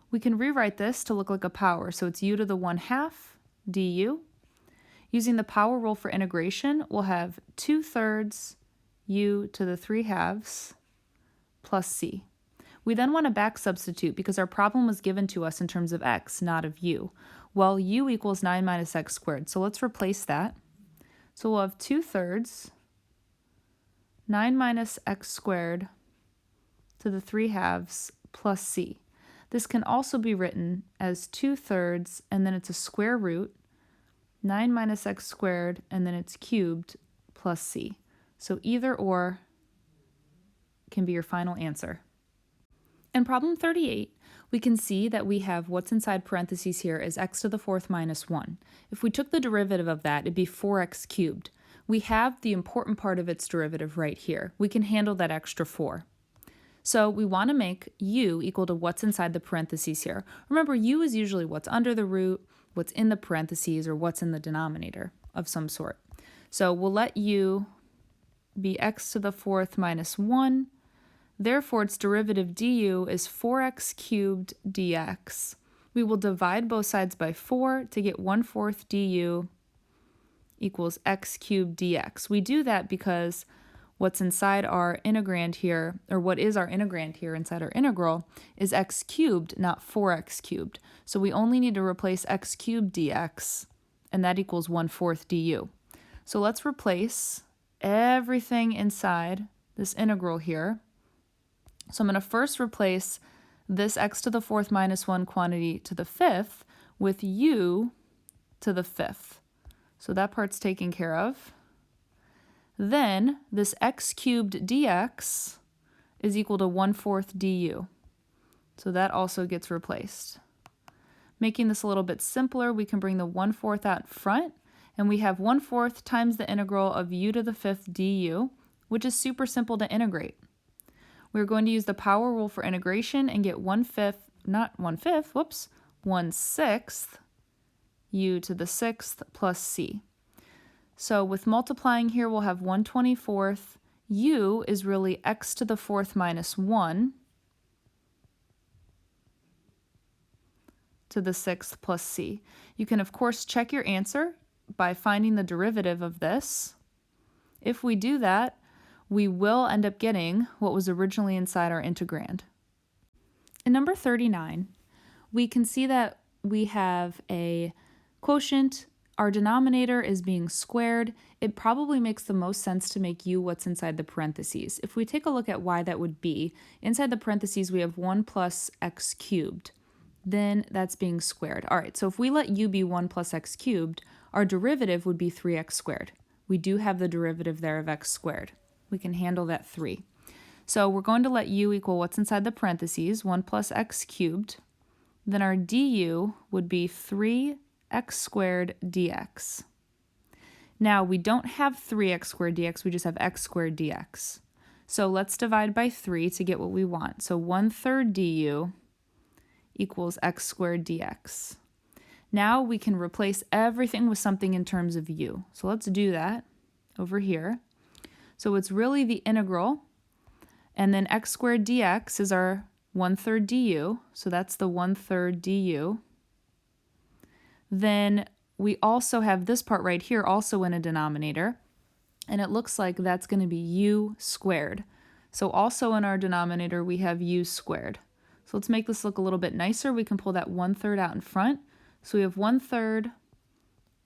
We can rewrite this to look like a power, so it's u to the 1/2 du. Using the power rule for integration, we'll have 2/3 u to the 3/2 plus c. We then want to back substitute because our problem was given to us in terms of x, not of u. Well, u equals 9 minus x squared, so let's replace that. So we'll have 2/3 9 minus x squared to the 3/2 plus c. This can also be written as 2/3, and then it's a square root, 9 minus x squared, and then it's cubed plus c. So either or can be your final answer. In problem 38, we can see that we have what's inside parentheses here is x to the 4th minus 1. If we took the derivative of that, it'd be 4x cubed. We have the important part of its derivative right here. We can handle that extra 4. So we want to make u equal to what's inside the parentheses here. Remember, u is usually what's under the root, what's in the parentheses, or what's in the denominator of some sort. So we'll let u be x to the 4th minus 1. Therefore, its derivative du is 4x cubed dx. We will divide both sides by 4 to get 1/4 du equals x cubed dx. We do that because what's inside our integrand here, or what is our integrand here inside our integral, is x cubed, not 4x cubed. So we only need to replace x cubed dx, and that equals 1/4 du. So let's replace everything inside this integral here. So I'm going to first replace this x to the 4th minus 1 quantity to the 5th with u to the 5th. So that part's taken care of. Then this x cubed dx is equal to 1/4 du. So that also gets replaced. Making this a little bit simpler, we can bring the 1/4 out front, and we have 1/4 times the integral of u to the 5th du, which is super simple to integrate. We're going to use the power rule for integration and get 1/6 u to the 6th plus c. So with multiplying here, we'll have 1/24. U is really x to the 4th minus 1 to the 6th plus c. You can, of course, check your answer by finding the derivative of this. If we do that, we will end up getting what was originally inside our integrand. In number 39, we can see that we have a quotient. Our denominator is being squared. It probably makes the most sense to make u what's inside the parentheses. If we take a look at why that would be, inside the parentheses we have 1 plus x cubed. Then that's being squared. All right, so if we let u be 1 plus x cubed, our derivative would be 3x squared. We do have the derivative there of x squared. We can handle that 3. So we're going to let u equal what's inside the parentheses, 1 plus x cubed. Then our du would be 3x squared dx. Now we don't have 3x squared dx, we just have x squared dx. So let's divide by 3 to get what we want. So 1/3 du equals x squared dx. Now we can replace everything with something in terms of u. So let's do that over here. So it's really the integral, and then x squared dx is our 1/3 du, so that's the 1/3 du. Then we also have this part right here also in a denominator, and it looks like that's going to be u squared. So also in our denominator we have u squared. So let's make this look a little bit nicer. We can pull that 1/3 out in front. So we have 1/3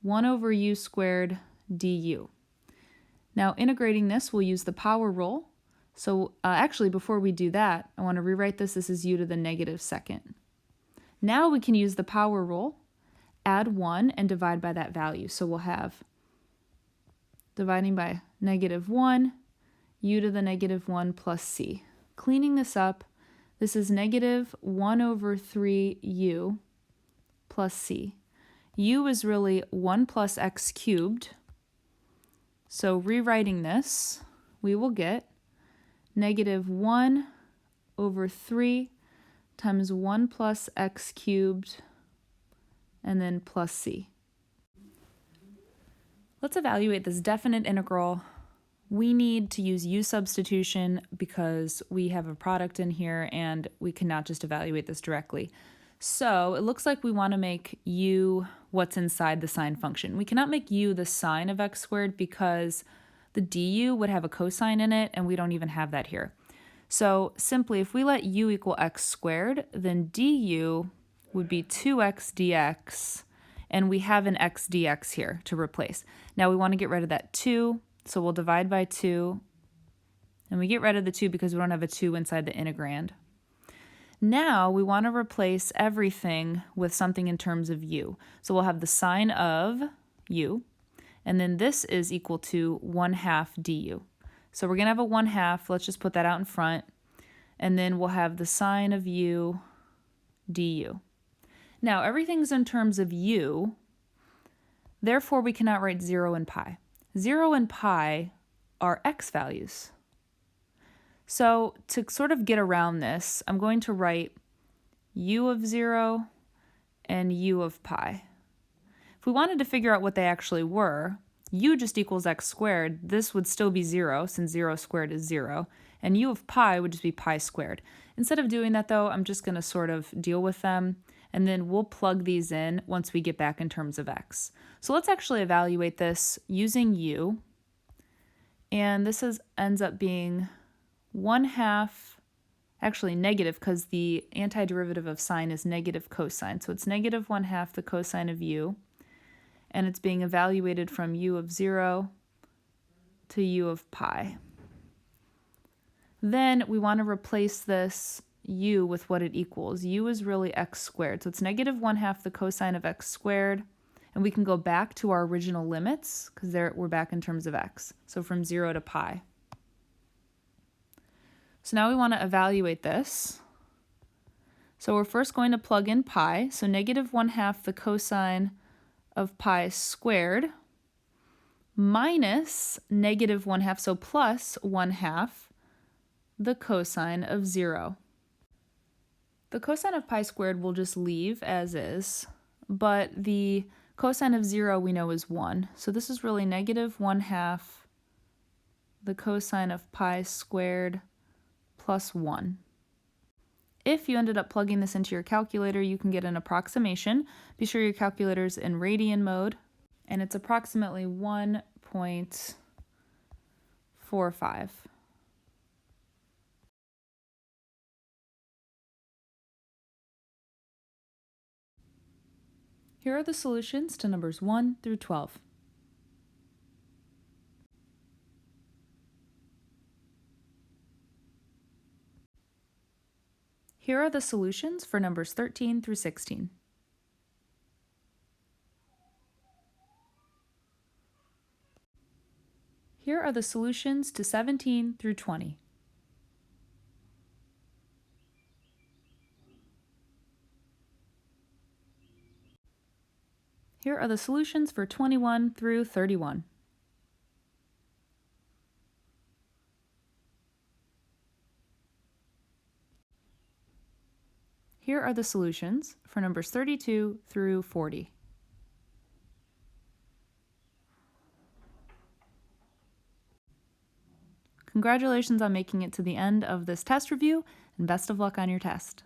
1 over u squared du. Now integrating this, we'll use the power rule. So actually before we do that, I want to rewrite this. This is u to the -2nd. Now we can use the power rule, add 1 and divide by that value. So we'll have dividing by -1, u to the -1 plus c. Cleaning this up, this is -1 over 3u plus c. U is really 1 plus x cubed. So rewriting this, we will get -1 over 3 times 1 plus x cubed and then plus c. Let's evaluate this definite integral. We need to use u substitution because we have a product in here and we cannot just evaluate this directly. So it looks like we want to make u what's inside the sine function. We cannot make u the sine of x squared because the du would have a cosine in it and we don't even have that here. So simply if we let u equal x squared, then du would be 2x dx, and we have an x dx here to replace. Now we want to get rid of that 2, so we'll divide by 2, and we get rid of the 2 because we don't have a 2 inside the integrand. Now we want to replace everything with something in terms of u. So we'll have the sine of u, and then this is equal to 1/2 du. So we're going to have a 1/2, let's just put that out in front, and then we'll have the sine of u du. Now everything's in terms of u, therefore we cannot write 0 and pi. 0 and pi are x values. So to sort of get around this, I'm going to write u of 0 and u of pi. If we wanted to figure out what they actually were, u just equals x squared. This would still be 0 since 0 squared is 0. And u of pi would just be pi squared. Instead of doing that though, I'm just going to sort of deal with them, and then we'll plug these in once we get back in terms of x. So let's actually evaluate this using u. And this ends up being 1/2, actually negative because the antiderivative of sine is negative cosine. So it's -1/2 the cosine of u. And it's being evaluated from u of 0 to u of pi. Then we want to replace this u with what it equals. U is really x squared. So it's -1/2 the cosine of x squared. And we can go back to our original limits because we're back in terms of x. So from 0 to pi. So now we want to evaluate this. So we're first going to plug in pi. So -1/2 the cosine of pi squared minus -1/2, so plus 1/2 the cosine of 0. The cosine of pi squared will just leave as is, but the cosine of 0 we know is 1. So this is really -1/2 the cosine of pi squared plus 1. If you ended up plugging this into your calculator, you can get an approximation. Be sure your calculator's in radian mode, and it's approximately 1.45. Here are the solutions to numbers 1 through 12. Here are the solutions for numbers 13 through 16. Here are the solutions to 17 through 20. Here are the solutions for 21 through 31. here are the solutions for numbers 32 through 40. Congratulations on making it to the end of this test review, and best of luck on your test.